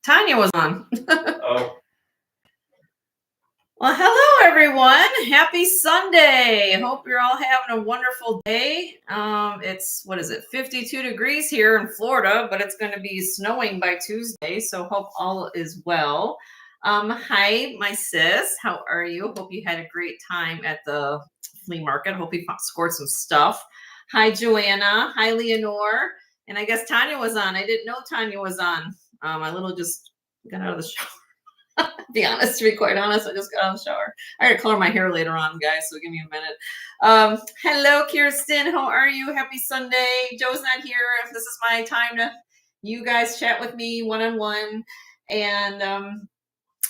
Tanya was on. Oh. Well, hello everyone. Happy Sunday. Hope you're all having a wonderful day. It's, 52 degrees here in Florida, but it's going to be snowing by Tuesday. So hope all is well. Hi, my sis. How are you? Hope you had a great time at the flea market. Hope you scored some stuff. Hi, Joanna. Hi, Leonore. And I guess Tanya was on. I didn't know Tanya was on. I just got out of the shower. To be quite honest, I just got out of the shower. I gotta color my hair later on, guys, so give me a minute. Hello, Kirsten. How are you? Happy Sunday. Joe's not here. This is my time to you guys chat with me one-on-one. And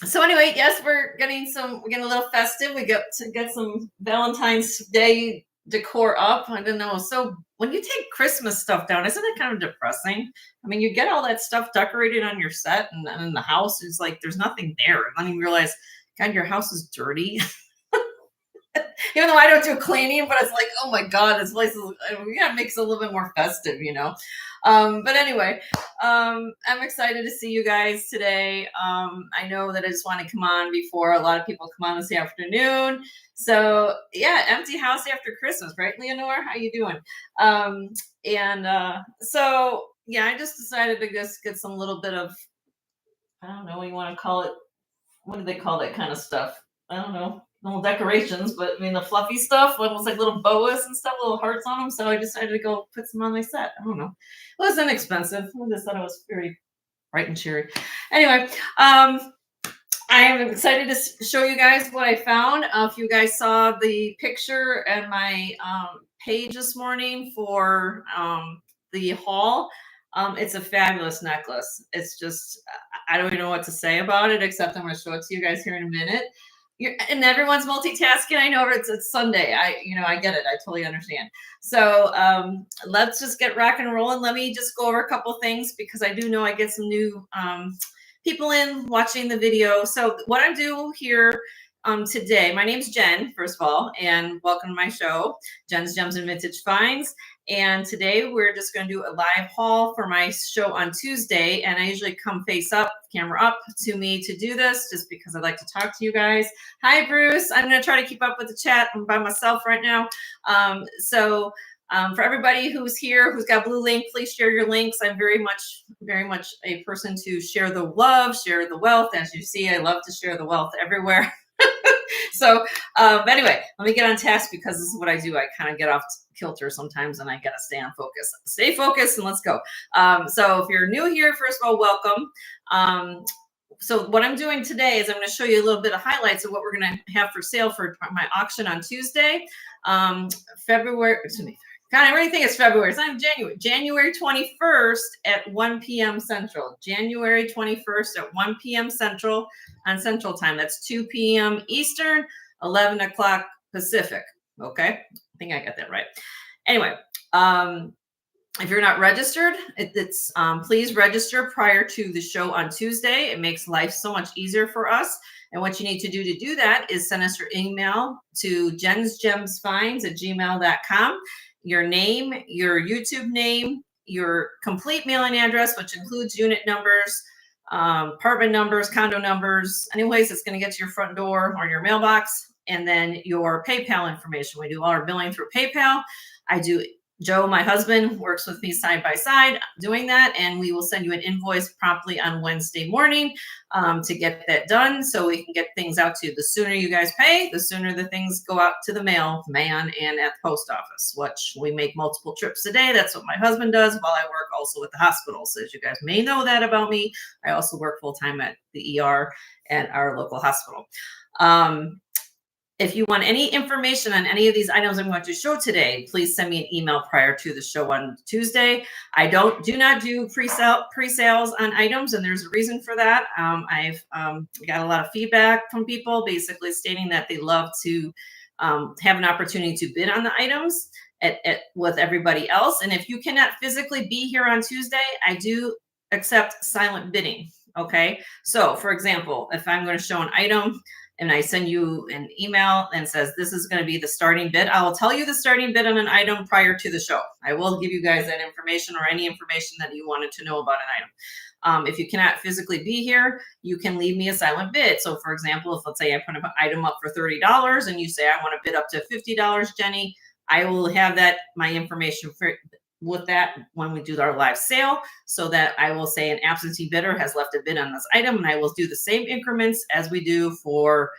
so anyway, yes, we're getting a little festive. We get to get some Valentine's Day decor up. I don't know. So when you take Christmas stuff down, isn't it kind of depressing? I mean, you get all that stuff decorated on your set and in the house. It's like there's nothing there. And then you realize, God, your house is dirty. Even though I don't do cleaning, but it's like, oh my God, this place is, we gotta make it a little bit more festive, you know? But anyway, I'm excited to see you guys today. I know that I just want to come on before a lot of people come on this afternoon. So yeah, empty house after Christmas, right, Leonore? How you doing? So yeah, I just decided to just get some little bit of, I don't know what you want to call it. What do they call that kind of stuff? I don't know. Little decorations, but I mean the fluffy stuff, almost like little boas and stuff, little hearts on them. So I decided to go put some on my set. I don't know. It was inexpensive. I just thought it was very bright and cheery. Anyway, I am excited to show you guys what I found. If you guys saw the picture and my page this morning for the haul, it's a fabulous necklace. It's just, I don't even know what to say about it, except I'm going to show it to you guys here in a minute. And everyone's multitasking. I know it's Sunday. I get it. I totally understand. So let's just get rock and rolling. Let me just go over a couple things because I do know I get some new people in watching the video. So what I do here today, my name's Jen, first of all, and welcome to my show, Jen's Gems and Vintage Finds. And today we're just going to do a live haul for my show on Tuesday. And I usually come face up, camera up to me to do this just because I like to talk to you guys. Hi, Bruce. I'm going to try to keep up with the chat. I'm by myself right now. For everybody who's here, who's got blue link, please share your links. I'm very much a person to share the love, share the wealth. As you see, I love to share the wealth everywhere. So anyway, let me get on task because this is what I do. I kind of get off kilter sometimes and I got to stay on focus. Stay focused and let's go. So if you're new here, first of all, welcome. So what I'm doing today is I'm going to show you a little bit of highlights of what we're going to have for sale for my auction on Tuesday, February. Excuse me. God, I already think it's February. It's not January. January 21st at 1 p.m. Central. January 21st at 1 p.m. Central on Central Time. That's 2 p.m. Eastern, 11 o'clock Pacific. Okay, I think I got that right. Anyway, if you're not registered, please register prior to the show on Tuesday. It makes life so much easier for us. And what you need to do that is send us your email to jensgemsfinds@gmail.com. Your name, your YouTube name, your complete mailing address, which includes unit numbers, apartment numbers, condo numbers, anyways, it's going to get to your front door or your mailbox, and then your PayPal information. We do all our billing through PayPal. Joe, my husband, works with me side by side doing that, and we will send you an invoice promptly on Wednesday morning to get that done so we can get things out to you. The sooner you guys pay, the sooner the things go out to the mailman and at the post office, which we make multiple trips a day. That's what my husband does while I work also with the hospital. So as you guys may know that about me, I also work full-time at the ER at our local hospital. If you want any information on any of these items I'm going to show today, please send me an email prior to the show on Tuesday. I do not do pre-sales on items, and there's a reason for that. I've got a lot of feedback from people basically stating that they love to have an opportunity to bid on the items with everybody else. And if you cannot physically be here on Tuesday, I do accept silent bidding. Okay. So for example, if I'm going to show an item, and I send you an email and says this is going to be the starting bid. I will tell you the starting bid on an item prior to the show. I will give you guys that information or any information that you wanted to know about an item. If you cannot physically be here, you can leave me a silent bid. So for example, if let's say I put an item up for $30 and you say, I want to bid up to $50, Jenny, I will have that, my information for, with that when we do our live sale, so that I will say an absentee bidder has left a bid on this item, and I will do the same increments as we do for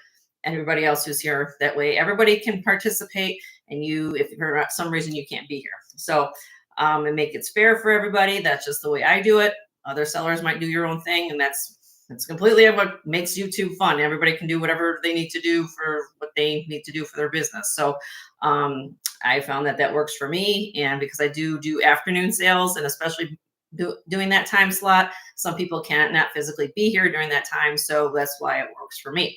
everybody else who's here. That way everybody can participate, and you, if for some reason you can't be here. So and make it fair for everybody. That's just the way I do it. Other sellers might do your own thing, and that's completely what makes YouTube fun. Everybody can do whatever they need to do for what they need to do for their business. So I found that that works for me, and because I do afternoon sales, and especially doing that time slot, some people can't not physically be here during that time, so that's why it works for me.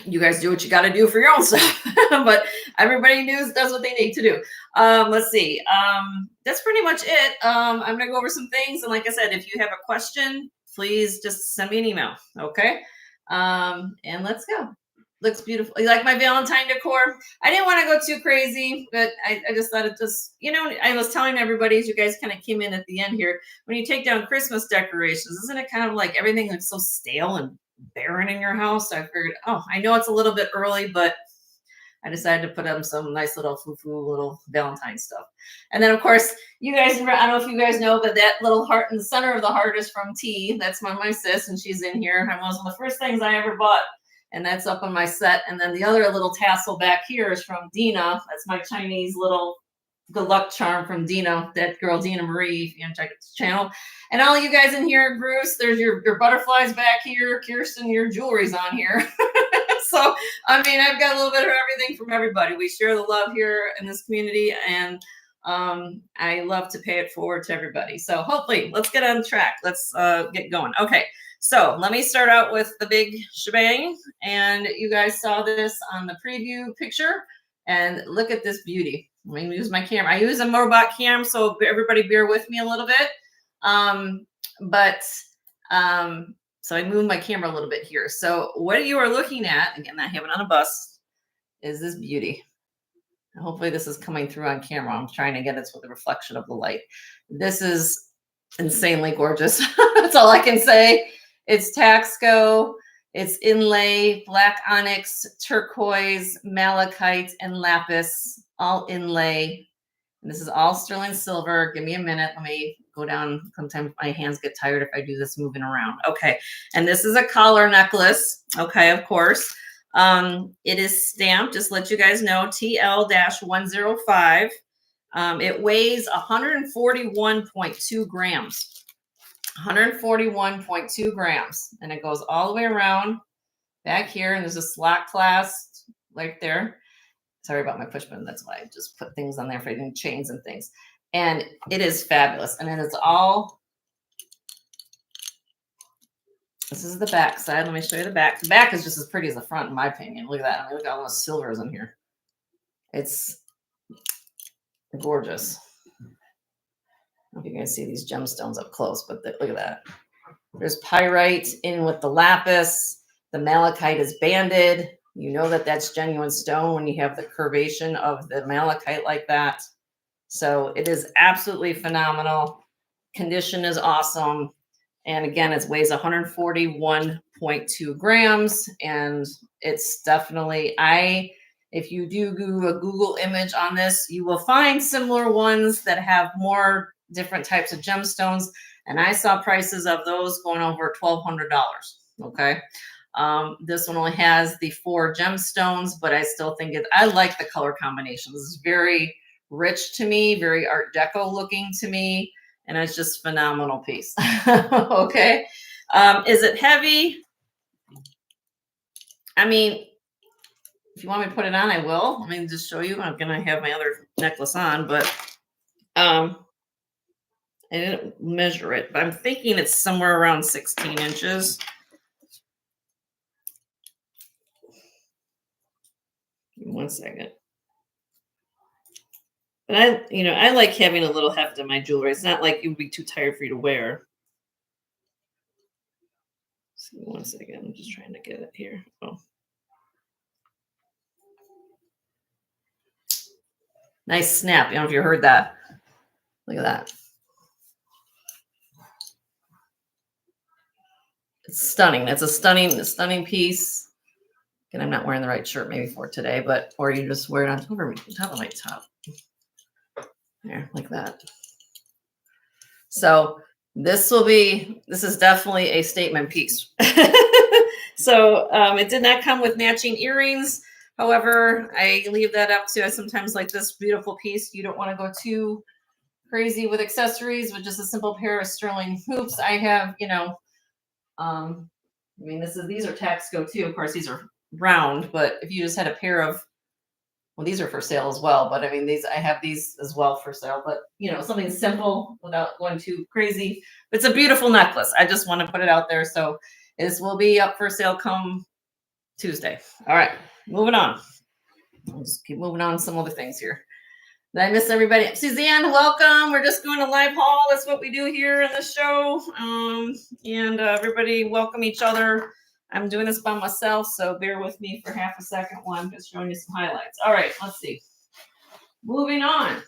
You guys do what you got to do for your own stuff, but everybody does what they need to do. Let's see. That's pretty much it. I'm going to go over some things. And like I said, if you have a question, please just send me an email. Okay. And let's go. Looks beautiful. You like my Valentine decor? I didn't want to go too crazy, but I just thought it just, you know, I was telling everybody as you guys kind of came in at the end here, when you take down Christmas decorations, isn't it kind of like everything looks so stale and barren in your house? I figured, oh, I know it's a little bit early, but I decided to put up some nice little foo-foo little Valentine stuff. And then of course, you guys, I don't know if you guys know, but that little heart in the center of the heart is from T. That's my sis, and she's in here. And was one of the first things I ever bought, and that's up on my set. And then the other little tassel back here is from Dina. That's my Chinese little good luck charm from Dina, that girl Dina Marie, if you want to check out the channel. And all you guys in here, Bruce, there's your butterflies back here. Kirsten, your jewelry's on here. So, I mean, I've got a little bit of everything from everybody. We share the love here in this community, and I love to pay it forward to everybody. So hopefully, let's get on track. Let's get going. Okay, so let me start out with the big shebang. And you guys saw this on the preview picture. And look at this beauty. Let me use my camera. I use a robot cam, so everybody bear with me a little bit. So I moved my camera a little bit here. So what you are looking at, again, I have it on a bus, is this beauty. Hopefully this is coming through on camera. I'm trying to get it with the reflection of the light. This is insanely gorgeous. That's all I can say. It's Taxco. It's inlay, black onyx, turquoise, malachite, and lapis, all inlay. And this is all sterling silver. Give me a minute. Let me go down. Sometimes my hands get tired if I do this moving around. Okay. And this is a collar necklace. Okay, of course. It is stamped, just let you guys know, TL-105. It weighs 141.2 grams. 141.2 grams. And it goes all the way around back here. And there's a slot clasp right there. Sorry about my push button. That's why I just put things on there for any chains and things. And it is fabulous. And then it's all, this is the back side. Let me show you the back. The back is just as pretty as the front, in my opinion. Look at that. I mean, look at all those silvers in here. It's gorgeous. I don't know if you guys see these gemstones up close, but look at that. There's pyrite in with the lapis. The malachite is banded. You know that that's genuine stone when you have the curvation of the malachite like that. So it is absolutely phenomenal. Condition is awesome. And again, it weighs 141.2 grams. And it's definitely, if you do a Google image on this, you will find similar ones that have more different types of gemstones. And I saw prices of those going over $1,200. Okay. This one only has the 4 gemstones, but I still think I like the color combination. This is very rich to me, very Art Deco looking to me, and it's just a phenomenal piece. Okay. Is it heavy? I mean, if you want me to put it on, I will. Let me just show you. I'm going to have my other necklace on, but I didn't measure it, but I'm thinking it's somewhere around 16 inches. One second. But I like having a little heft in my jewelry. It's not like it would be too tired for you to wear. 1 second. I'm just trying to get it here. Oh, nice snap. I don't know if you heard that. Look at that. It's stunning. That's a stunning piece. And I'm not wearing the right shirt maybe for today, but or you just wear it on top of my top. There, like that. So this is definitely a statement piece. So it did not come with matching earrings. However, I leave that up to, I sometimes like this beautiful piece. You don't want to go too crazy with accessories with just a simple pair of sterling hoops. I have, I mean, these are Taxco too. Of course, these are round, but if you just had a pair of, well, these are for sale as well, but I mean, I have these as well for sale, but something simple without going too crazy. It's a beautiful necklace. I just want to put it out there. So this will be up for sale come Tuesday. All right, moving on. I'll just keep moving on to some other things here. Did I miss everybody? Suzanne, welcome. We're just doing a live haul. That's what we do here in the show. And everybody welcome each other. I'm doing this by myself, so bear with me for half a second while I'm just showing you some highlights. All right, let's see. Moving on.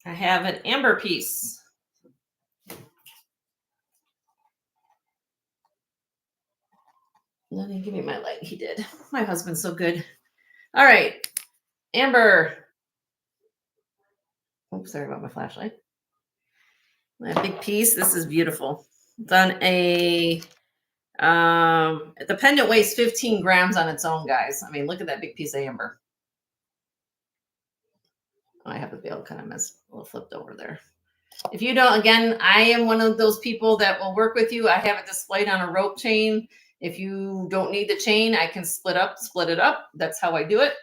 I have an amber piece. Let me give you my light. He did. My husband's so good. All right, amber. Oops, sorry about my flashlight. My big piece. This is beautiful. It's on a the pendant weighs 15 grams on its own, guys. I mean, look at that big piece of amber. I have the veil kind of a little flipped over there. If you don't, again, I am one of those people that will work with you. I have it displayed on a rope chain. If you don't need the chain, I can split it up. That's how I do it.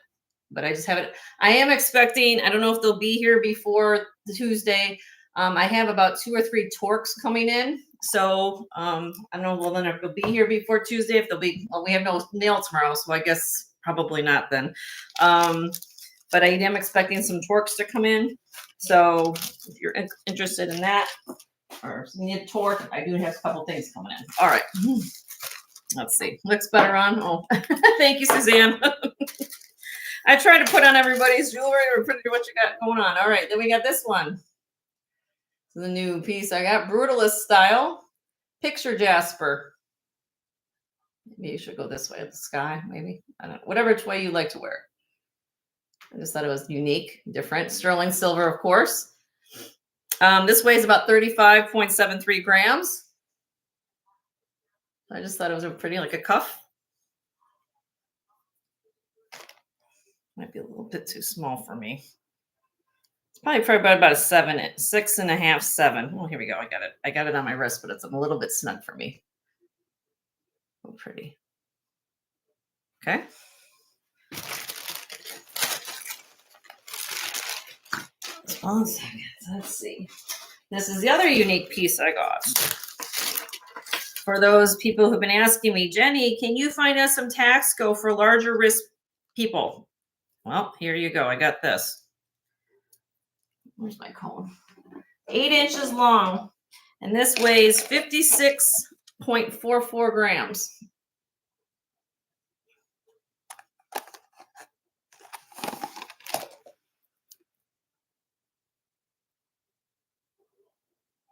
But I just have it. I am expecting, I don't know if they'll be here before Tuesday. I have about 2 or 3 torques coming in. So I don't know, well, then if they'll be here before Tuesday, if they'll be, well, we have no nail tomorrow, so I guess probably not then. But I am expecting some torques to come in. So if you're interested in that or need a torque, I do have a couple things coming in. All right. Let's see. Looks better on. Oh, thank you, Suzanne. I try to put on everybody's jewelry or pretty what you got going on. All right. Then we got this one. The new piece I got, Brutalist style picture jasper. Maybe you should go this way, the sky, maybe. I don't know. Whatever way you like to wear. I just thought it was unique, different. Sterling silver, of course. This weighs about 35.73 grams. I just thought it was a pretty, like a cuff. Might be a little bit too small for me. It's probably about a 7, 6.5, 7. Well, here we go. I got it. I got it on my wrist, but it's a little bit snug for me. Oh, pretty. Okay. One second. Let's see. This is the other unique piece I got. For those people who've been asking me, Jenny, can you find us some Taxco for larger wrist people? Well, here you go. I got this. Where's my cone? 8 inches long. And this weighs 56.44 grams.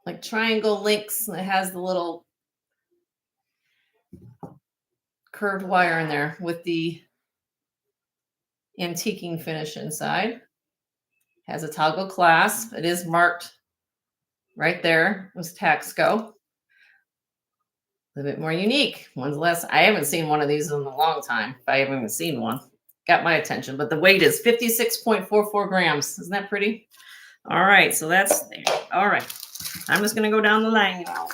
Like triangle links. It has the little curved wire in there with the antiquing finish inside. Has a toggle clasp. It is marked right there. It was Taxco. A little bit more unique. One's less. I haven't seen one of these in a long time. If I haven't even seen one. Got my attention. But the weight is 56.44 grams. Isn't that pretty? All right. So that's there. All right. I'm just going to go down the line now.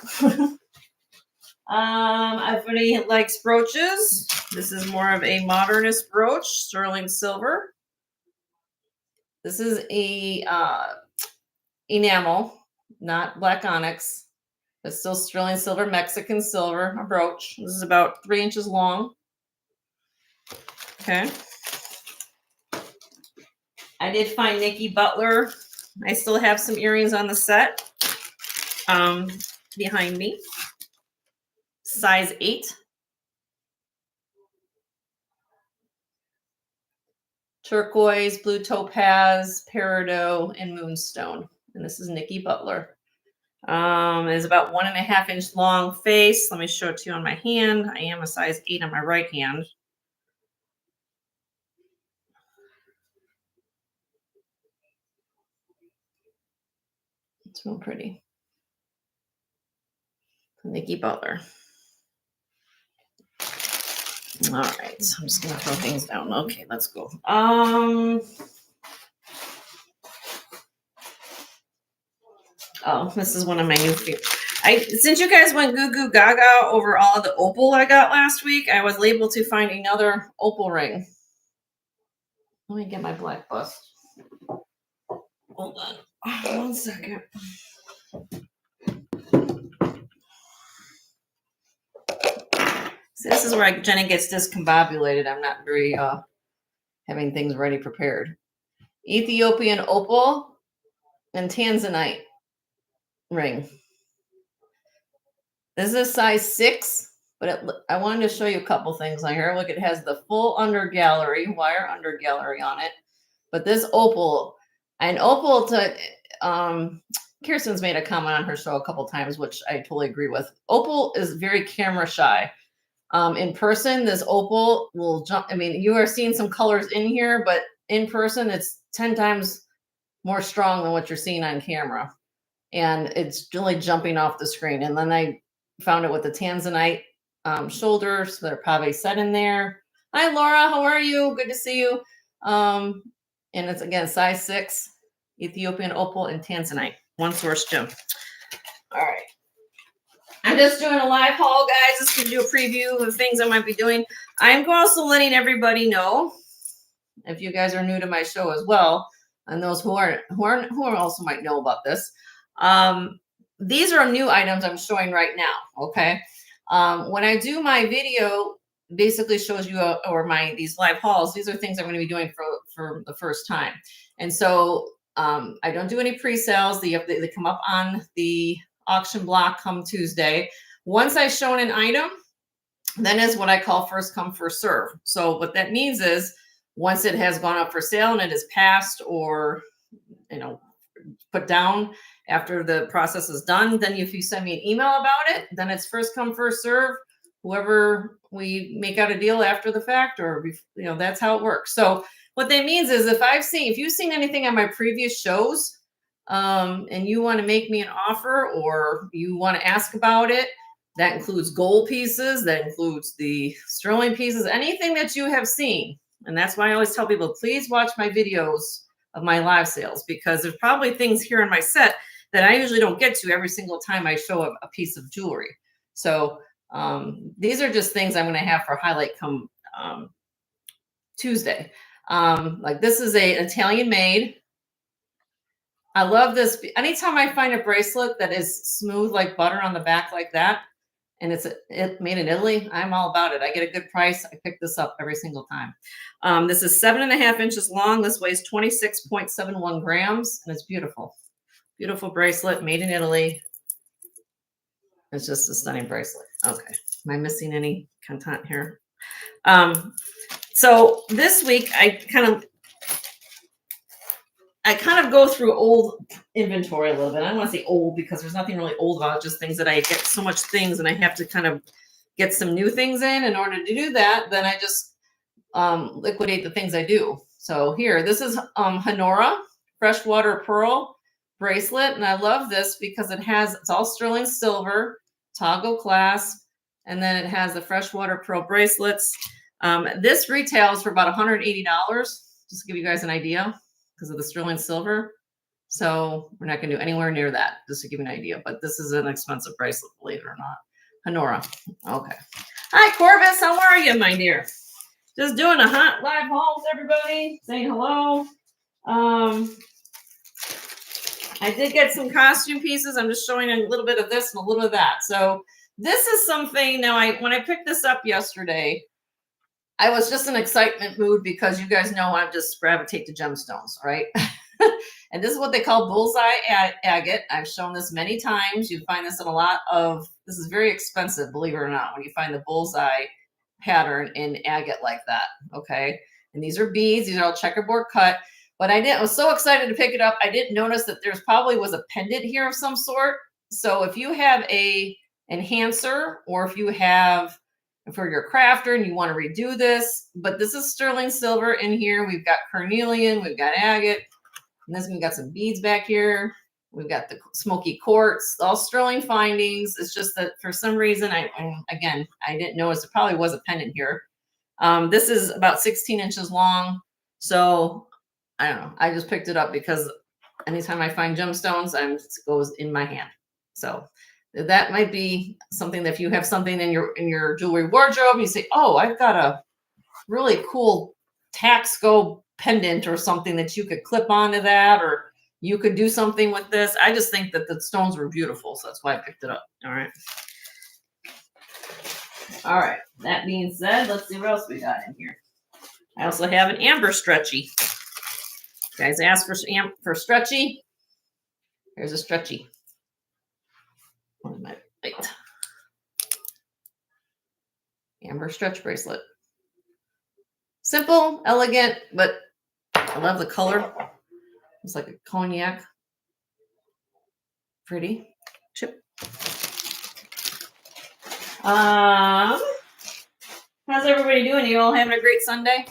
Everybody likes brooches. This is more of a modernist brooch, sterling silver. This is a enamel, not black onyx, but still sterling silver, Mexican silver, a brooch. This is about 3 inches long. Okay. I did find Nikki Butler I still have some earrings on the set behind me. Size 8. Turquoise, blue topaz, peridot, and moonstone. And this is Nikki Butler. Is about 1.5 inch long face. Let me show it to you on my hand. I am a size 8 on my right hand. It's real pretty. Nikki Butler. All right, so I'm just gonna throw things down. Okay, let's go. Oh, this is one of my new favorites. Since you guys went goo goo gaga over all of the opal I got last week, I was able to find another opal ring. Let me get my black bust. Hold on 1 second. So this is where Jenna gets discombobulated. I'm not very having things ready prepared. Ethiopian opal and tanzanite ring. This is a size 6, but I wanted to show you a couple things on here. Look, it has the full under gallery, wire under gallery on it. But this opal, and opal Kirsten's made a comment on her show a couple times, which I totally agree with. Opal is very camera shy. In person, this opal will jump. I mean, you are seeing some colors in here, but in person, it's 10 times more strong than what you're seeing on camera. And it's really jumping off the screen. And then I found it with the tanzanite shoulders that are probably set in there. Hi, Laura. How are you? Good to see you. And it's, again, size 6, Ethiopian opal and tanzanite. One source gem. All right. I'm just doing a live haul, guys. Just going to do a preview of things I might be doing. I'm also letting everybody know, if you guys are new to my show as well, and those who also might know about this. These are new items I'm showing right now. Okay. When I do my video, basically shows you these live hauls. These are things I'm going to be doing for the first time. And so I don't do any pre-sales. They come up on the auction block come Tuesday. Once I've shown an item, then is what I call first come, first serve. So what that means is once it has gone up for sale and it is passed or, put down after the process is done, then if you send me an email about it, then it's first come, first serve. Whoever we make out a deal after the fact, or, that's how it works. So what that means is if you've seen anything on my previous shows, and you want to make me an offer or you want to ask about it, that includes gold pieces, that includes the sterling pieces, anything that you have seen. And that's why I always tell people, please watch my videos of my live sales, because there's probably things here in my set that I usually don't get to every single time I show a piece of jewelry. So these are just things I'm going to have for highlight come Tuesday. Like this is an Italian made. I love this. Anytime I find a bracelet that is smooth like butter on the back like that, and it's made in Italy, I'm all about it. I get a good price. I pick this up every single time. This is 7.5 inches long. This weighs 26.71 grams, and it's beautiful. Beautiful bracelet made in Italy. It's just a stunning bracelet. Okay. Am I missing any content here? So this week I kind of go through old inventory a little bit. I don't want to say old because there's nothing really old about it, just things that I get so much things and I have to kind of get some new things in order to do that. Then I just liquidate the things I do. So here, this is Honora freshwater pearl bracelet. And I love this because it's all sterling silver, toggle clasp, and then it has the freshwater pearl bracelets. This retails for about $180, just to give you guys an idea, because of the sterling silver. So we're not going to do anywhere near that, just to give you an idea. But this is an expensive bracelet, believe it or not. Honora. Okay. Hi, Corvus. How are you, my dear? Just doing a hot live hauls, everybody. Saying hello. I did get some costume pieces. I'm just showing a little bit of this and a little bit of that. So this is something, now when I picked this up yesterday, I was just in excitement mood because you guys know I just gravitate to gemstones, right? And this is what they call bullseye agate. I've shown this many times. You find this in a lot of, this is very expensive, believe it or not, when you find the bullseye pattern in agate like that. Okay. And these are beads. These are all checkerboard cut. But I was so excited to pick it up. I didn't notice that there's probably was a pendant here of some sort. So if you have a enhancer, or if you have for your crafter and you want to redo this, but this is sterling silver in here. We've got carnelian, we've got agate, and then we've got some beads back here. We've got the smoky quartz, all sterling findings. It's just that for some reason, I didn't notice there probably was a pendant here. This is about 16 inches long. So I don't know. I just picked it up because anytime I find gemstones, it goes in my hand. So that might be something that if you have something in your jewelry wardrobe, you say, oh, I've got a really cool Taxco pendant or something that you could clip onto that, or you could do something with this. I just think that the stones were beautiful. So that's why I picked it up. All right. All right. That being said, let's see what else we got in here. I also have an amber stretchy. You guys asked for stretchy. Here's a stretchy. What am I? Wait. Amber stretch bracelet. Simple, elegant, but I love the color. It's like a cognac. Pretty. Chip. How's everybody doing? You all having a great Sunday?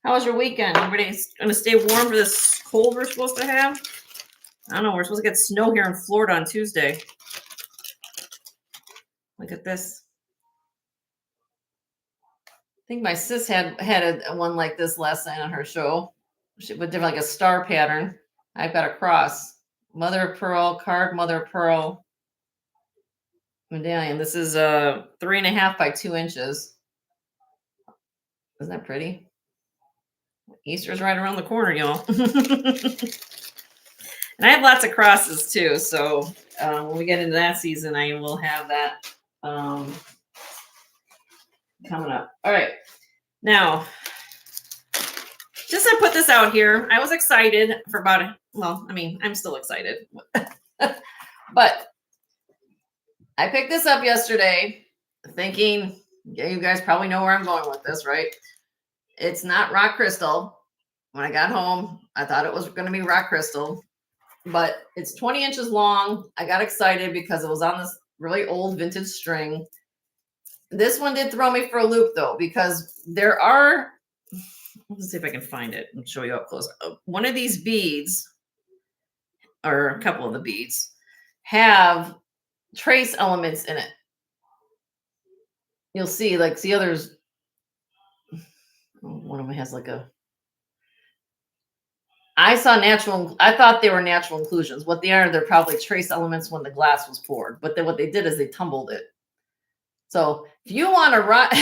How was your weekend? Everybody's going to stay warm for this cold we're supposed to have? I don't know. We're supposed to get snow here in Florida on Tuesday. Look at this. I think my sis had a one like this last night on her show. She would do like a star pattern. I've got a cross. Mother of pearl, card mother of pearl medallion. This is 3.5 by 2 inches. Isn't that pretty? Easter's right around the corner, y'all. And I have lots of crosses too. So when we get into that season, I will have that coming up. All right. Now, just to put this out here, I was excited for I'm still excited. But I picked this up yesterday thinking, yeah, you guys probably know where I'm going with this, right? It's not rock crystal. When I got home, I thought it was going to be rock crystal, but it's 20 inches long. I got excited because it was on this really old vintage string. This one did throw me for a loop though, because there are, let's see if I can find it and show you up close. One of these beads, or a couple of the beads, have trace elements in it. You'll see, like, the others, one of them has like a, I thought they were natural inclusions. What they are, they're probably trace elements when the glass was poured. But then what they did is they tumbled it. So if you want to rock,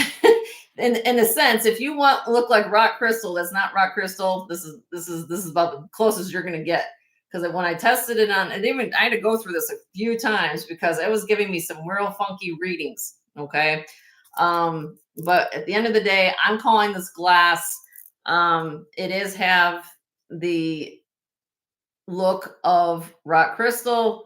in a sense, if you want to look like rock crystal, that's not rock crystal. This is about the closest you're going to get. Because when I tested it on, I had to go through this a few times because it was giving me some real funky readings. Okay. But at the end of the day, I'm calling this glass. It is have the look of rock crystal.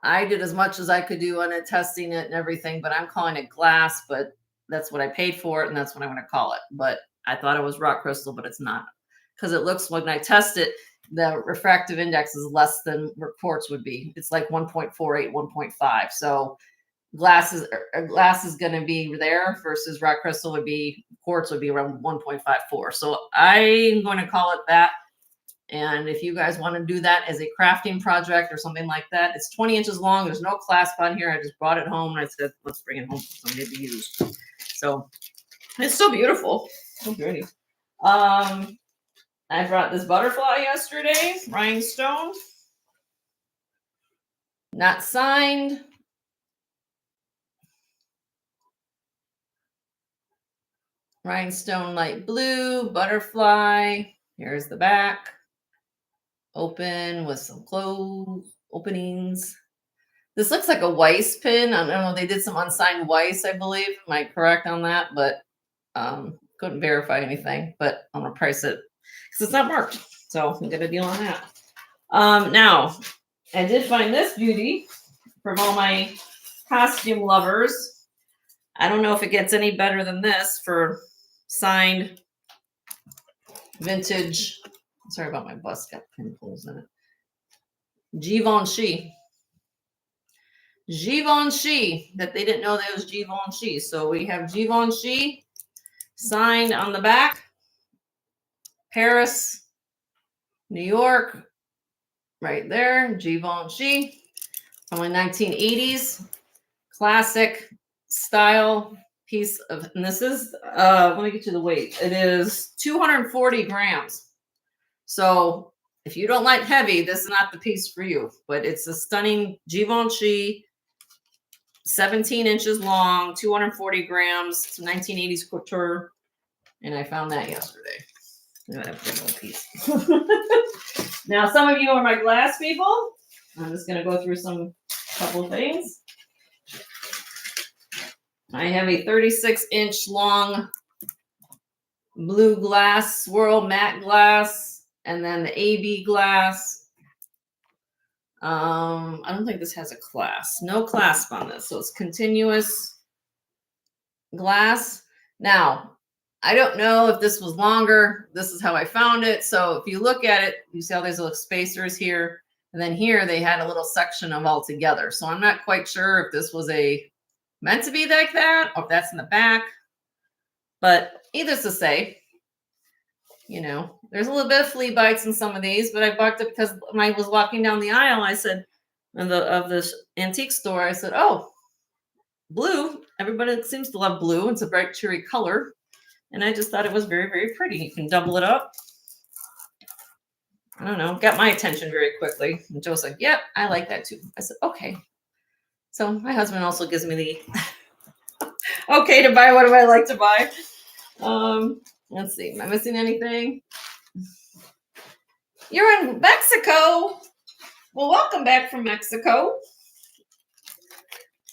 I did as much as I could do on it, testing it and everything, but I'm calling it glass, but that's what I paid for it. And that's what I'm going to call it. But I thought it was rock crystal, but it's not, because it looks, when I test it, the refractive index is less than what quartz would be. It's like 1.48, 1.5. So glass is going to be there versus rock crystal quartz would be around 1.54. So I'm going to call it that. And if you guys want to do that as a crafting project or something like that, it's 20 inches long. There's no clasp on here. I just brought it home and I said, let's bring it home for somebody to use. So it's so beautiful. So pretty. I brought this butterfly yesterday, rhinestone. Not signed. Rhinestone light blue, butterfly. Here's the back. Open with some closed openings. This looks like a Weiss pin. I don't know. They did some unsigned Weiss, I believe. Am I correct on that? But couldn't verify anything. But I'm going to price it because it's not marked. So I'm going to get a deal on that. Now, I did find this beauty from all my costume lovers. I don't know if it gets any better than this for signed vintage. Sorry about my bust, got pimples in it. Givenchy. Givenchy, that they didn't know that was Givenchy. So we have Givenchy signed on the back. Paris, New York, right there. Givenchy from the 1980s. Classic style piece of, and this is, let me get you the weight. It is 240 grams. So if you don't like heavy, this is not the piece for you, but it's a stunning Givenchy, 17 inches long, 240 grams. It's a 1980s couture. And I found that yesterday. Look at that big old piece. Now, some of you are my glass people. I'm just going to go through some couple things. I have a 36-inch long blue glass swirl matte glass, and then the AB glass. I don't think this has a clasp. No clasp on this, so it's continuous glass. Now, I don't know if this was longer. This is how I found it. So if you look at it, you see how there's little spacers here, and then here they had a little section of all together. So I'm not quite sure if this was meant to be like that, or if that's in the back. But needless to say, you know, there's a little bit of flea bites in some of these, but I bought it because when I was walking down the aisle, I said, of this antique store, I said, oh, blue. Everybody seems to love blue. It's a bright cherry color. And I just thought it was very, very pretty. You can double it up. I don't know, got my attention very quickly. And Joe's like, yep, I like that too. I said, okay. So my husband also gives me the okay to buy what do I like to buy. Let's see, am I missing anything? You're in Mexico. Well, welcome back from Mexico.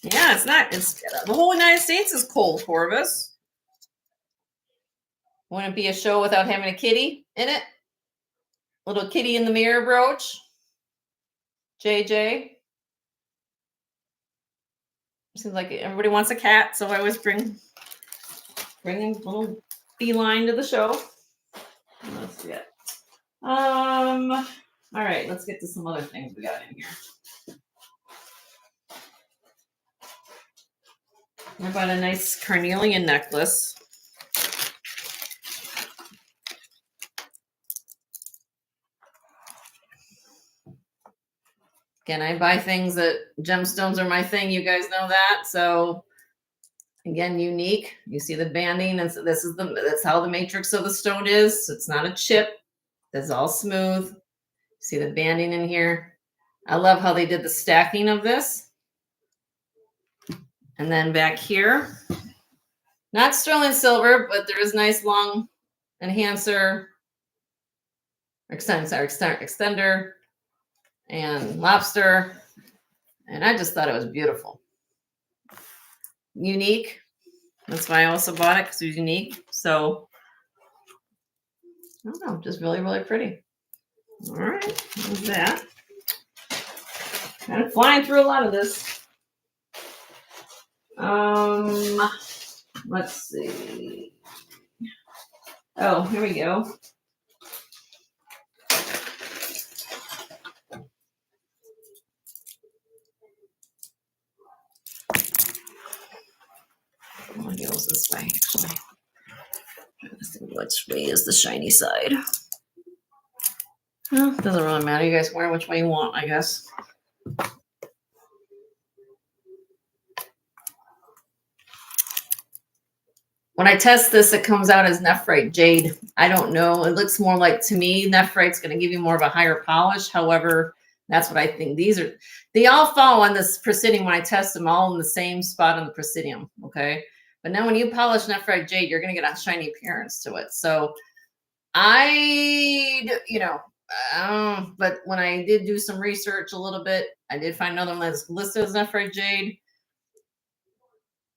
Yeah, it's the whole United States is cold, Corvus. Wouldn't be a show without having a kitty in it. Little kitty in the mirror brooch. JJ. Seems like everybody wants a cat, so I always bring a little feline to the show. Let's see it. All right, let's get to some other things we got in here. I bought a nice carnelian necklace. Again, I buy things that gemstones are my thing. You guys know that. So again, unique. You see the banding, and so that's how the matrix of the stone is. It's not a chip. It's all smooth. See the banding in here. I love how they did the stacking of this. And then back here, not sterling silver, but there is nice long enhancer, extender, and lobster. And I just thought it was beautiful. Unique. That's why I also bought it, because it was unique. So, I don't know, just really, really pretty. All right, there's that. Kind of flying through a lot of this. Let's see. Oh, here we go. It goes this way, actually. I'm trying to think which way is the shiny side. Well, it doesn't really matter. You guys wear which way you want, I guess. When I test this, it comes out as nephrite jade. I don't know. It looks more like, to me, nephrite's going to give you more of a higher polish. However, that's what I think. They all fall on this Presidium when I test them all in the same spot on the Presidium. Okay. But now when you polish nephrite jade, you're going to get a shiny appearance to it. So but when I did do some research a little bit, I did find another one that's listed as nephrite jade.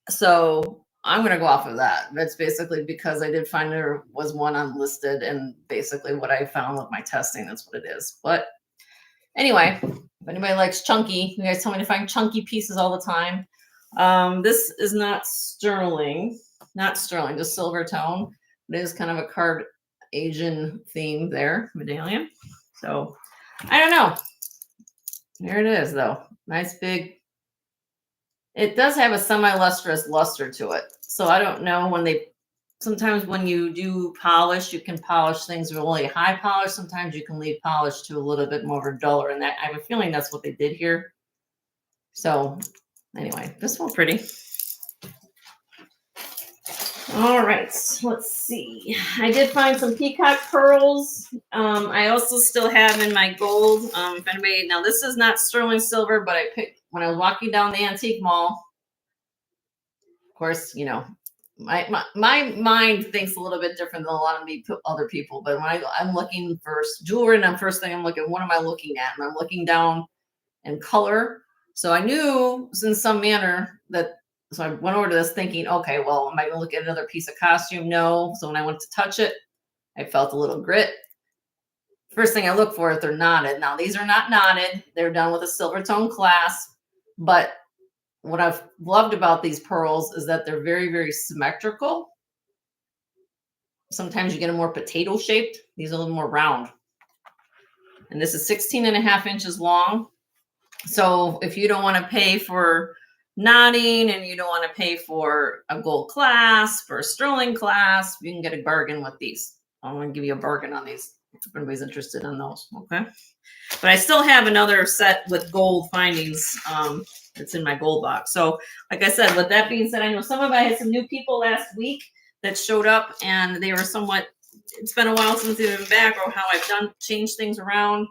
So I'm going to go off of that. That's basically because I did find there was one unlisted, and basically what I found with my testing, that's what it is. But Anyway, if anybody likes chunky, you guys tell me to find chunky pieces all the time. This is not sterling, just silver tone. It is kind of a card Asian theme there, medallion. So I don't know. There it is, though. Nice big. It does have a semi-lustrous luster to it. So I don't know when they. Sometimes when you do polish, you can polish things really high polish. Sometimes you can leave polish to a little bit more of a duller, and that I have a feeling that's what they did here. So anyway, this one pretty. All right, let's see. I did find some peacock pearls. I also still have in my gold. If anybody, now this is not sterling silver, but I picked when I was walking down the antique mall. Of course, you know, my mind thinks a little bit different than a lot of other people. But when I'm looking for jewelry, and first thing I'm looking, what am I looking at? And I'm looking down in color. So I knew it was in some manner that. So I went over to this thinking, okay, well, am I going to look at another piece of costume? No. So when I went to touch it, I felt a little grit. First thing I look for is they're knotted. Now, these are not knotted. They're done with a silver tone clasp. But what I've loved about these pearls is that they're very, very symmetrical. Sometimes you get them more potato shaped. These are a little more round. And this is 16.5 inches long. So if you don't want to pay for knotting and you don't want to pay for a gold clasp or a sterling clasp, you can get a bargain with these. I'm going to give you a bargain on these if anybody's interested in those. Okay. But I still have another set with gold findings. It's in my gold box. So like I said, with that being said, I know I had some new people last week that showed up and they were somewhat, it's been a while since they've been back or how I've changed things around.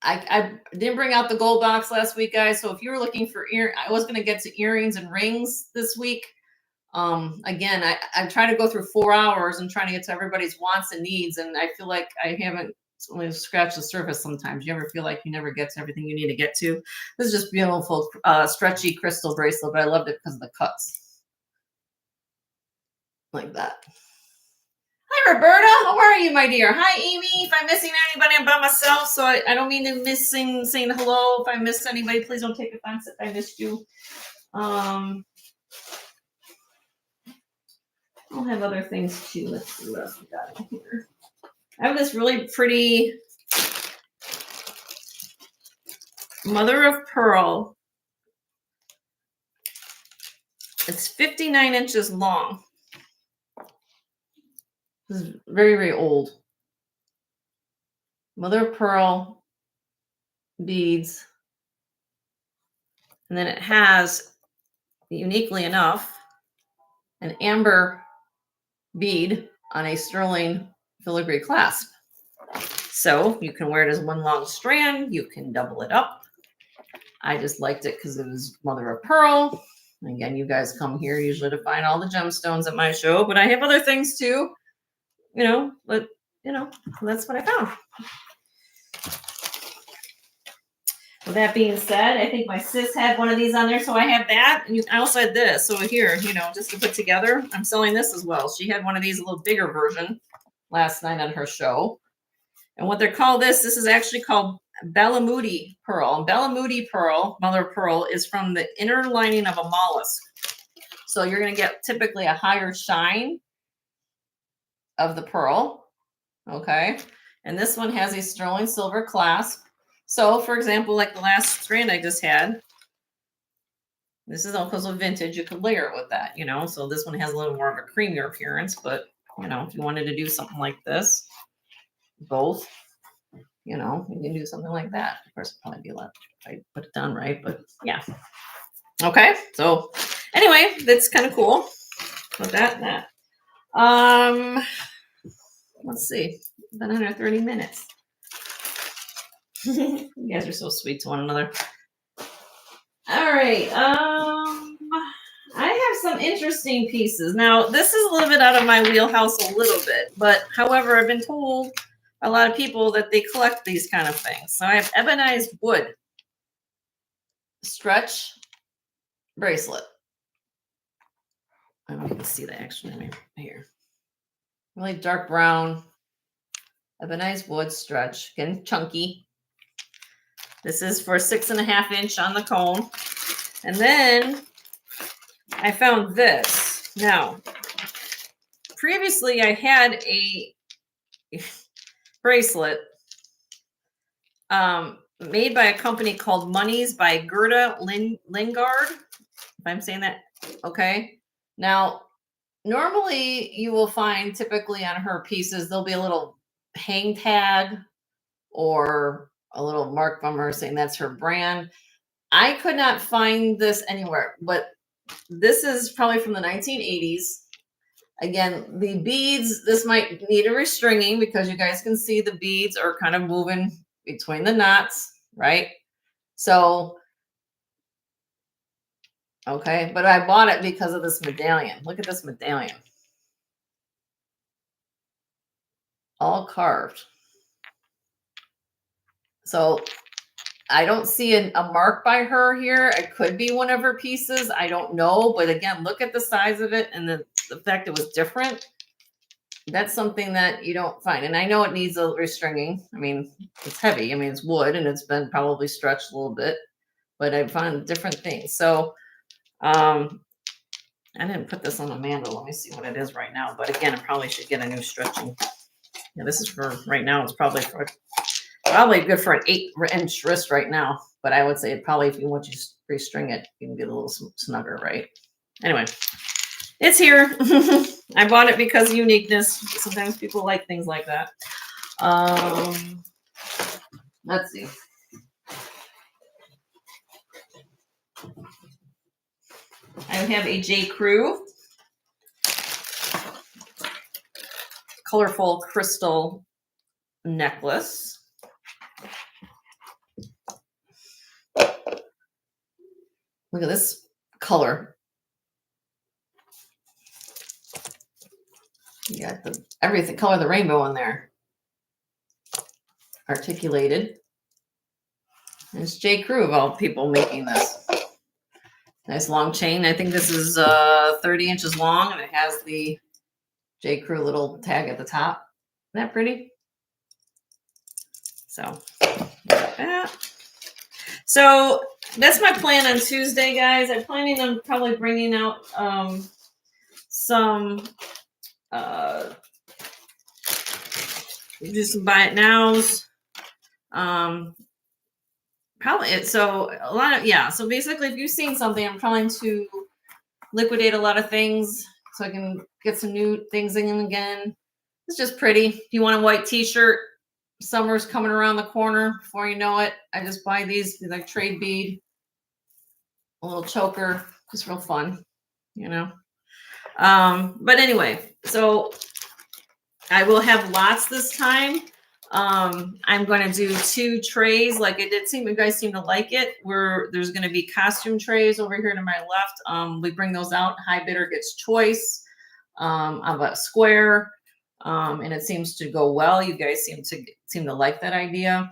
I didn't bring out the gold box last week, guys. So if you were looking for I was going to get to earrings and rings this week. Again, I try to go through 4 hours and trying to get to everybody's wants and needs. And I feel like I haven't only scratched the surface sometimes. You ever feel like you never get to everything you need to get to? This is just beautiful, stretchy crystal bracelet, but I loved it because of the cuts. Like that. Hi, Roberta. How are you, my dear? Hi, Amy. If I'm missing anybody, I'm by myself, so I don't mean to miss saying hello. If I missed anybody, please don't take offense if I missed you. I'll have other things too. Let's see what else we got in here. I have this really pretty mother of pearl. It's 59 inches long. This is very, very old. Mother of pearl beads. And then it has, uniquely enough, an amber bead on a sterling filigree clasp. So you can wear it as one long strand. You can double it up. I just liked it because it was mother of pearl. And again, you guys come here usually to find all the gemstones at my show, but I have other things too, but that's what I found. With that being said, I think my sis had one of these on there, so I have that. And I also had this. So here, just to put together, I'm selling this as well. She had one of these, a little bigger version, last night on her show. And what they're called, this is actually called Bellamoody pearl. And Bellamoody pearl, mother of pearl, is from the inner lining of a mollusk. So you're going to get typically a higher shine of the pearl. Okay. And this one has a sterling silver clasp. So, for example, like the last strand I just had, this is all because of vintage. You could layer it with that, So this one has a little more of a creamier appearance. But, if you wanted to do something like this, both, you can do something like that. Of course, it'd probably be a lot if I put it down right. But, yeah. Okay. So, anyway, that's kind of cool. With that. Let's see. Been under 30 minutes. You guys are so sweet to one another. All right. I have some interesting pieces. Now, this is a little bit out of my wheelhouse a little bit, but however, I've been told a lot of people that they collect these kind of things. So I have ebonized wood stretch bracelet. I don't know if you can see that actually here. Really dark brown ebonized wood stretch, again chunky. This is for 6.5 inch on the cone. And then I found this. Now, previously I had a bracelet made by a company called Monies by Gerda Lingard. If I'm saying that okay. Now, normally you will find typically on her pieces, there'll be a little hang tag or a little mark from her saying that's her brand. I could not find this anywhere, but this is probably from the 1980s. Again, the beads, this might need a restringing because you guys can see the beads are kind of moving between the knots, right? So, okay, but I bought it because of this medallion. Look at this medallion. All carved. So I don't see a mark by her here. It could be one of her pieces. I don't know. But again, look at the size of it and the fact it was different. That's something that you don't find. And I know it needs a restringing. I mean, it's heavy. I mean, it's wood and it's been probably stretched a little bit. But I found different things. So I didn't put this on the mandrel. Let me see what it is right now. But again, I probably should get a new stretching. Yeah, this is for right now. It's probably good for an 8-inch wrist right now. But I would say probably if you want to restring it, you can get a little snugger, right? Anyway, it's here. I bought it because of uniqueness. Sometimes people like things like that. Let's see. I have a J. Crew colorful crystal necklace. Look at this color. You got the everything color of the rainbow in there. Articulated. It's J. Crew of all people making this. Nice long chain. I think this is 30 inches long and it has the J. Crew little tag at the top. Isn't that pretty? So, like that. So that's my plan on Tuesday, guys. I'm planning on probably bringing out some do some buy it nows. Probably it. So a lot of so basically, if you've seen something, I'm trying to liquidate a lot of things so I can get some new things in again. It's just pretty. If you want a white T-shirt, summer's coming around the corner. Before you know it, I just buy these like trade bead, a little choker, just real fun, you know. But anyway, so I will have lots this time. I'm going to do 2 trays. Like it did seem, you guys seem to like it. There's going to be costume trays over here to my left. We bring those out. High bidder gets choice of a square. And it seems to go well. You guys seem to like that idea.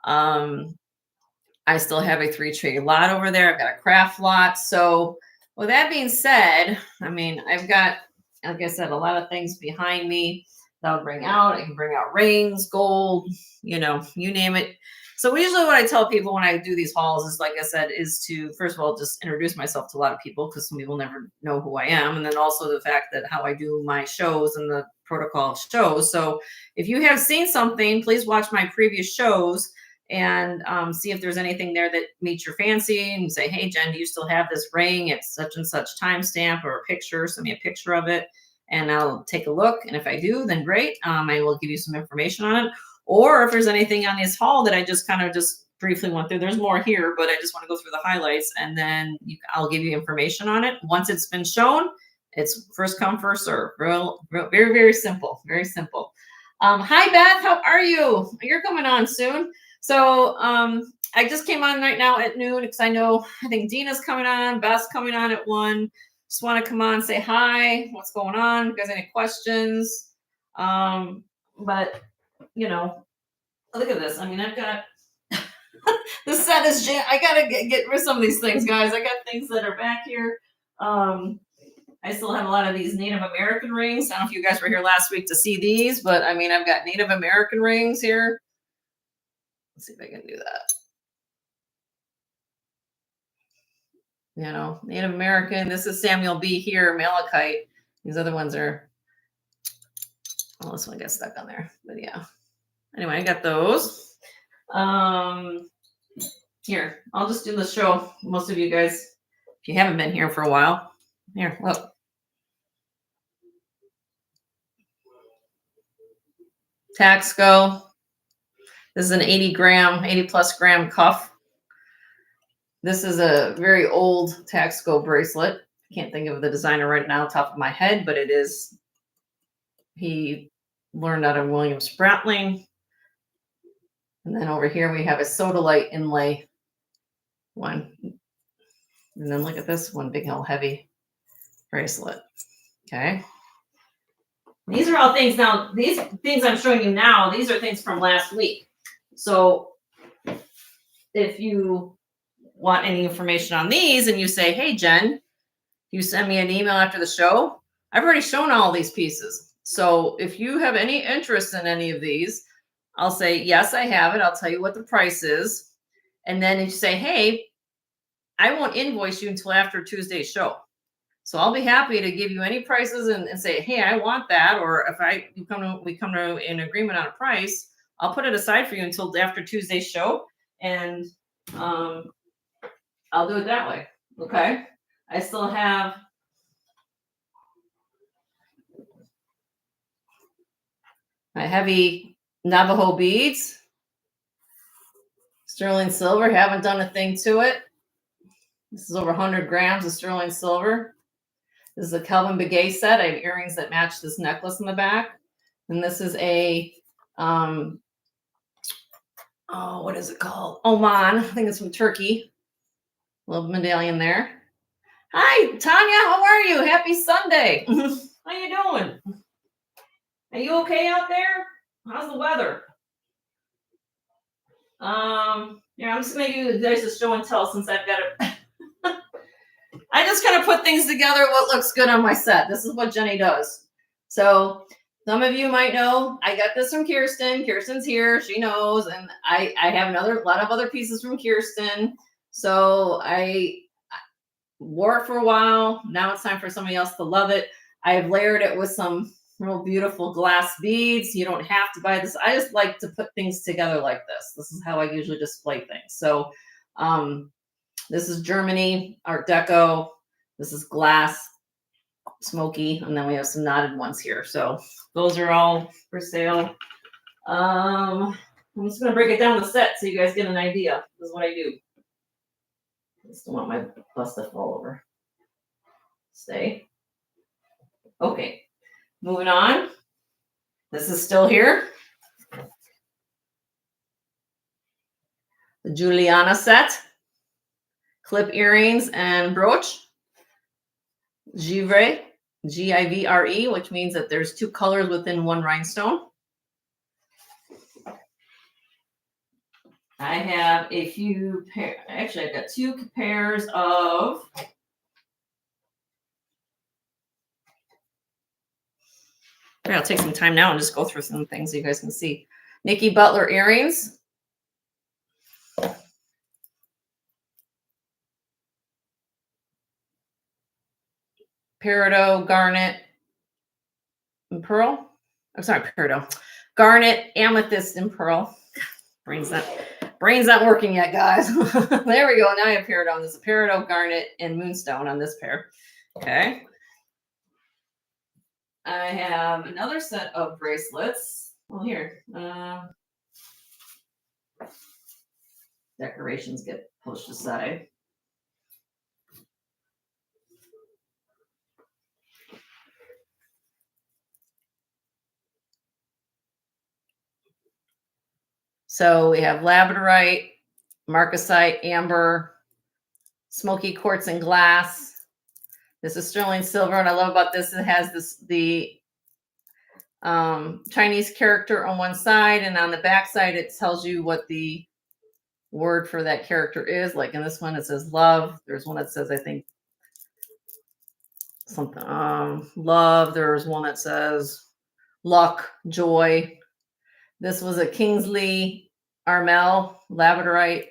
I still have a 3-tray lot over there. I've got a craft lot. So with that being said, I mean, I've got, like I said, a lot of things behind me that I'll bring out. I can bring out rings, gold, you know, you name it. So usually what I tell people when I do these hauls is, like I said, is to, first of all, just introduce myself to a lot of people because some people never know who I am. And then also the fact that how I do my shows and the protocol of shows. So if you have seen something, please watch my previous shows and see if there's anything there that meets your fancy and say, hey, Jen, do you still have this ring at such and such timestamp or a picture? Send me a picture of it and I'll take a look. And if I do, then great. I will give you some information on it. Or if there's anything on this haul that I just kind of just briefly went through, there's more here, but I just want to go through the highlights and then I'll give you information on it. Once it's been shown, it's first come, first serve. Real, very, very simple. Very simple. Hi, Beth. How are you? You're coming on soon. So I just came on right now at noon because I think Dina's coming on, Beth's coming on at 1. Just want to come on, say hi. What's going on? If you guys have any questions? But you know, look at this. I mean, I've got this set is I gotta get rid of some of these things, guys. I got things that are back here. I still have a lot of these Native American rings. I don't know if you guys were here last week to see these, but I mean, I've got Native American rings here. Let's see if I can do that. Native American. This is Samuel B. here, malachite. These other ones are, well, this one got stuck on there, but yeah. Anyway, I got those. Here, I'll just do the show. Most of you guys, if you haven't been here for a while, here, look. Taxco. This is an 80 plus gram cuff. This is a very old Taxco bracelet. I can't think of the designer right now top of my head, but it is, he learned out of William Spratling. And then over here we have a sodalite inlay one. And then look at this one, big old heavy bracelet. Okay. These are all things now, these things I'm showing you now, these are things from last week. So if you want any information on these and you say, hey, Jen, you send me an email after the show, I've already shown all these pieces. So if you have any interest in any of these, I'll say, yes, I have it. I'll tell you what the price is. And then you say, hey, I won't invoice you until after Tuesday's show. So I'll be happy to give you any prices and say, hey, I want that. Or if we come to an agreement on a price, I'll put it aside for you until after Tuesday's show. And I'll do it that way. Okay. I still have my heavy Navajo beads. Sterling silver. Haven't done a thing to it. This is over 100 grams of sterling silver. This is a Kelvin Begay set. I have earrings that match this necklace in the back. And this is a, what is it called? Oman. I think it's from Turkey. Little medallion there. Hi, Tanya. How are you? Happy Sunday. How you doing? Are you okay out there? How's the weather? Yeah, I'm just going to give you guys a show and tell since I've got it. I just kind of put things together, what looks good on my set. This is what Jenny does. So some of you might know, I got this from Kirsten. Kirsten's here. She knows. And I have a lot of other pieces from Kirsten. So I wore it for a while. Now it's time for somebody else to love it. I've layered it with some real beautiful glass beads. You don't have to buy this. I just like to put things together like this. This is how I usually display things. So this is Germany, Art Deco. This is glass, smoky, and then we have some knotted ones here. So those are all for sale. I'm just going to break it down the set so you guys get an idea. This is what I do. I just don't want my bust to fall over. Stay. Okay, moving on. This is still here. The Juliana set. Clip earrings and brooch. Givre, Givre, which means that there's two colors within one rhinestone. I have a few pairs. Actually, I've got two pairs of I'll take some time now and just go through some things so you guys can see. Nikki Butler earrings. Peridot, garnet, and pearl. I'm sorry, peridot. Garnet, amethyst, and pearl. Brain's not working yet, guys. There we go. Now I have peridot. There's a peridot, garnet, and moonstone on this pair. Okay. I have another set of bracelets. Well, here. Decorations get pushed aside. So we have labradorite, marcasite, amber, smoky quartz and glass. This is sterling silver. And I love about this, it has the Chinese character on one side, and on the back side, it tells you what the word for that character is. Like in this one, it says love. There's one that says, I think, something, love. There's one that says luck, joy. This was a Kingsley Armel labradorite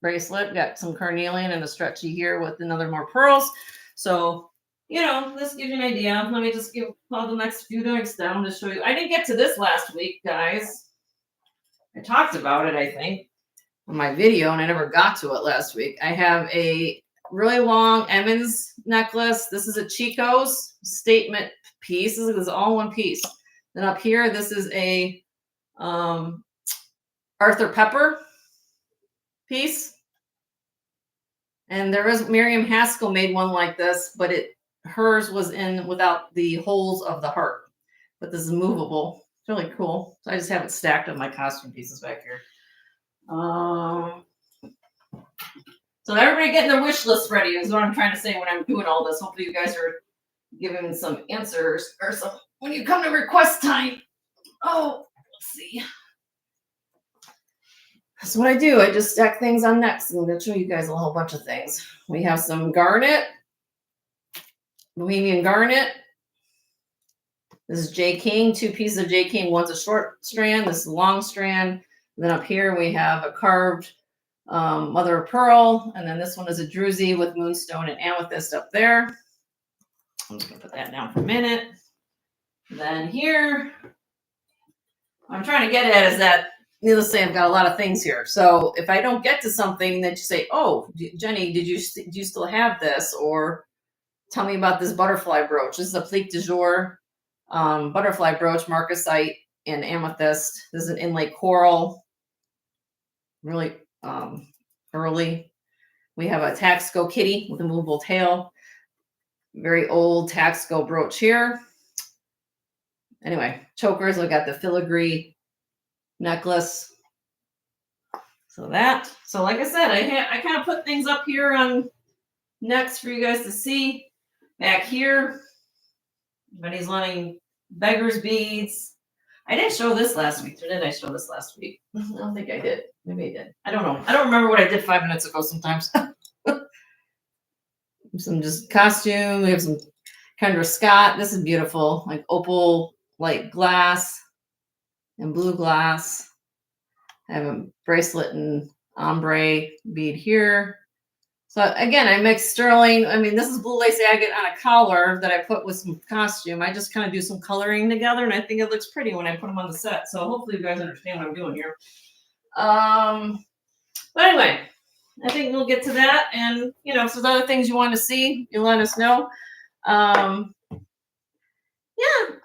bracelet. Got some carnelian and a stretchy here with another more pearls. So, you know, this gives you an idea. Let me just give all the next few next down to show you. I didn't get to this last week, guys. I talked about it, I think, in my video, and I never got to it last week. I have a really long Emmons necklace. This is a Chico's statement piece. This is all one piece. Then up here, this is a Arthur Pepper piece. And there is Miriam Haskell made one like this, but hers was in without the holes of the heart. But this is movable. It's really cool. So I just have it stacked on my costume pieces back here. So everybody getting their wish list ready is what I'm trying to say when I'm doing all this. Hopefully you guys are giving some answers or some when you come to request time. Oh, let's see. That's what I do. I just stack things on next, and I'm going to show you guys a whole bunch of things. We have some garnet, Bohemian garnet. This is J. King, 2 pieces of J. King. One's a short strand, this is a long strand. And then up here we have a carved mother of pearl, and then this one is a druzy with moonstone and amethyst up there. I'm just going to put that down for a minute. And then here, what I'm trying to get at is that, needless to say, I've got a lot of things here. So if I don't get to something that you say, oh, Jenny, do you still have this? Or tell me about this butterfly brooch. This is a Plique de Jour butterfly brooch, marcasite and amethyst. This is an inlay coral. Really early. We have a Taxco kitty with a movable tail. Very old Taxco brooch here. Anyway, chokers. We got the filigree necklace. So like I said, I kind of put things up here on next for you guys to see. Back here, everybody's wanting beggar's beads. I didn't show this last week, or did I show this last week? I don't think I did. Maybe I did. I don't know. I don't remember what I did 5 minutes ago sometimes. Some just costume. We have some Kendra Scott. This is beautiful. Like opal, like glass and blue glass. I have a bracelet and ombre bead here. So again, I mixed sterling. I mean, this is blue lace agate on a collar that I put with some costume. I just kind of do some coloring together, and I think it looks pretty when I put them on the set. So hopefully you guys understand what I'm doing here. But anyway, I think we'll get to that. And, you know, if there's other things you want to see, you let us know. Yeah.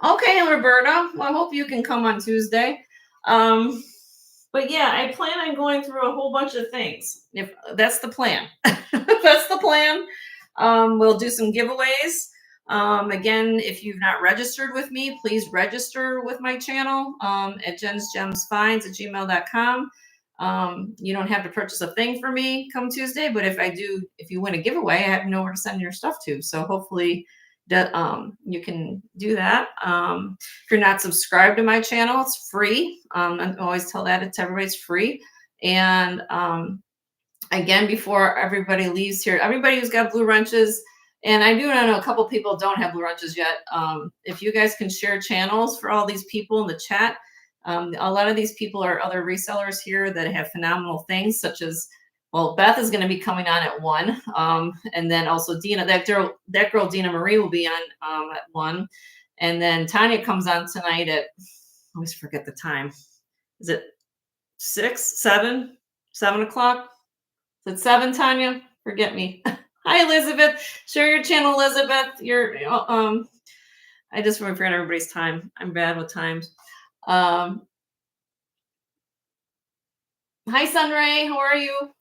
Okay, Roberta. Well, I hope you can come on Tuesday. But yeah, I plan on going through a whole bunch of things. If that's the plan. That's the plan. We'll do some giveaways. Again, if you've not registered with me, please register with my channel at jensgemsfinds at gmail.com. You don't have to purchase a thing for me come Tuesday, but if you win a giveaway, I have to know where to send your stuff to. So hopefully that you can do that. If you're not subscribed to my channel, it's free. I always tell that to everybody, it's free. And again, before everybody leaves here, everybody who's got blue wrenches, and I do know a couple people don't have blue wrenches yet. If you guys can share channels for all these people in the chat, a lot of these people are other resellers here that have phenomenal things, such as, well, Beth is going to be coming on at 1. And then also Dina, that girl Dina Marie will be on at 1. And then Tanya comes on tonight at, I always forget the time. Is it 6, 7 o'clock? Is it 7, Tanya? Forget me. Hi, Elizabeth. Share your channel, Elizabeth. I just forget everybody's time. I'm bad with times. Hi, Sunray. How are you?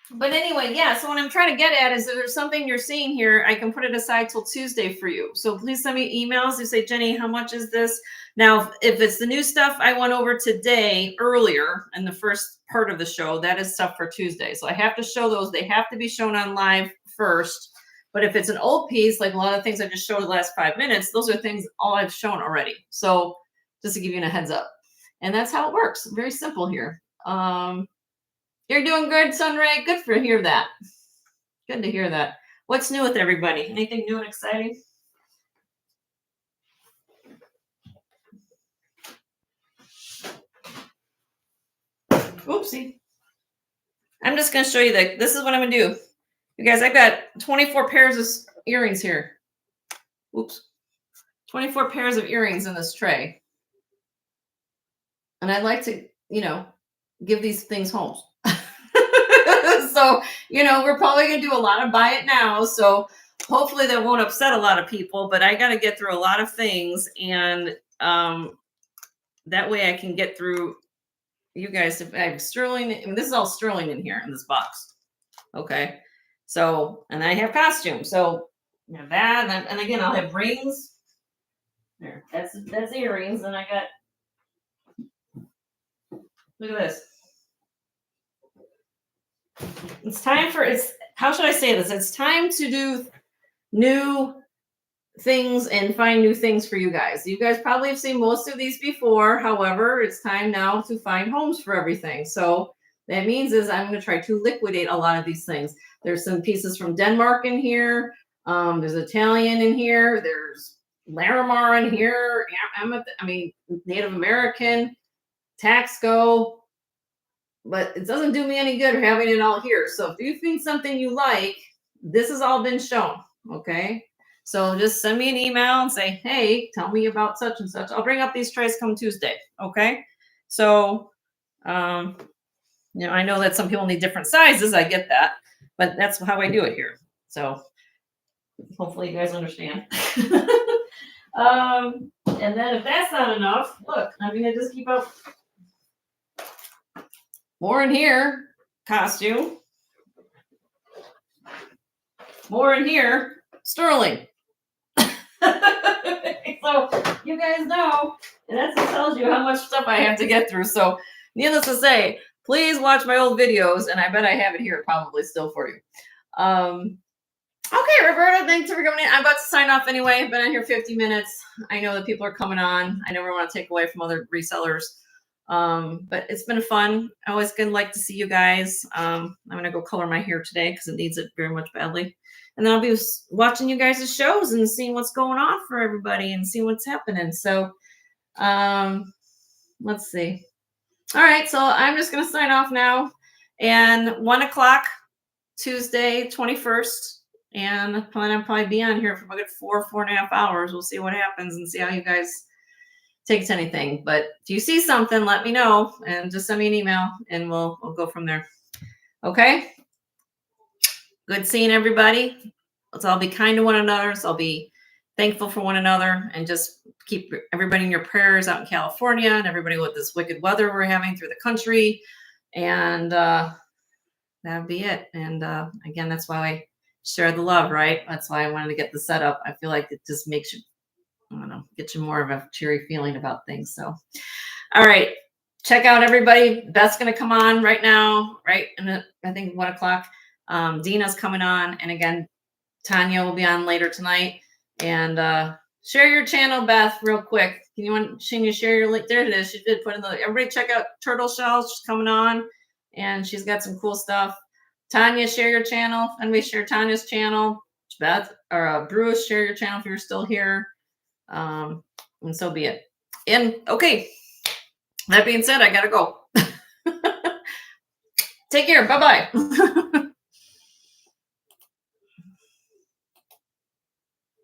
But anyway, yeah, so what I'm trying to get at is if there's something you're seeing here, I can put it aside till Tuesday for you. So please send me emails. You say, Jenny, how much is this? Now, if it's the new stuff I went over today earlier in the first part of the show, that is stuff for Tuesday. So I have to show those. They have to be shown on live first. But if it's an old piece, like a lot of things I just showed the last 5 minutes, those are things all I've shown already. So just to give you a heads up. And that's how it works. Very simple here. You're doing good, Sunray. Good to hear that. Good to hear that. What's new with everybody? Anything new and exciting? Oopsie. I'm just going to show you that this is what I'm going to do. You guys, I've got 24 pairs of earrings here. Oops. 24 pairs of earrings in this tray. And I'd like to, give these things home. So, we're probably going to do a lot of buy it now. So hopefully that won't upset a lot of people, but I got to get through a lot of things. And that way I can get through you guys. If I have sterling, and this is all sterling in here in this box. Okay. So, and I have costumes. So that, and again, I'll have rings. There, that's earrings. And I got, look at this. It's time for, how should I say this? It's time to do new things and find new things for you guys. You guys probably have seen most of these before. However, it's time now to find homes for everything. So that means is I'm going to try to liquidate a lot of these things. There's some pieces from Denmark in here. There's Italian in here. There's Larimar in here. Native American, Taxco. But it doesn't do me any good having it all here. So if you think something you like, this has all been shown. Okay. So just send me an email and say, hey, tell me about such and such. I'll bring up these trays come Tuesday. Okay. So, I know that some people need different sizes. I get that, but that's how I do it here. So hopefully you guys understand. And then if that's not enough, look, I'm going to just keep up. More in here, costume. More in here, sterling. So you guys know, and that tells you how much stuff I have to get through. So needless to say, please watch my old videos, and I bet I have it here probably still for you. Okay, Roberta, thanks for coming in. I'm about to sign off anyway. I've been on here 50 minutes. I know that people are coming on. I never want to take away from other resellers. But it's been fun. I always gonna like to see you guys. I'm gonna go color my hair today because it needs it very much badly. And then I'll be watching you guys' shows and seeing what's going on for everybody and seeing what's happening. So let's see. All right, so I'm just gonna sign off now. And 1 o'clock Tuesday, 21st. And I plan on probably be on here for about 4.5 hours. We'll see what happens and see how you guys take to anything. But if you see something, let me know and just send me an email and we'll go from there. Okay. Good seeing everybody. Let's all be kind to one another. So I'll be thankful for one another and just keep everybody in your prayers out in California and everybody with this wicked weather we're having through the country. And that'd be it. And again, that's why I share the love, right? That's why I wanted to get the setup. I feel like it just makes you, I don't know, get you more of a cheery feeling about things. So, all right, check out everybody. Beth's going to come on right now, right? And I think 1 o'clock. Dina's coming on. And again, Tanya will be on later tonight. And share your channel, Beth, real quick. Can you share your link? There it is. She did put in everybody check out Turtle Shells. She's coming on and she's got some cool stuff. Tanya, share your channel. And we share Tanya's channel. Beth or Bruce, share your channel if you're still here. And so be it. And okay, that being said, I gotta go. Take care. Bye-bye.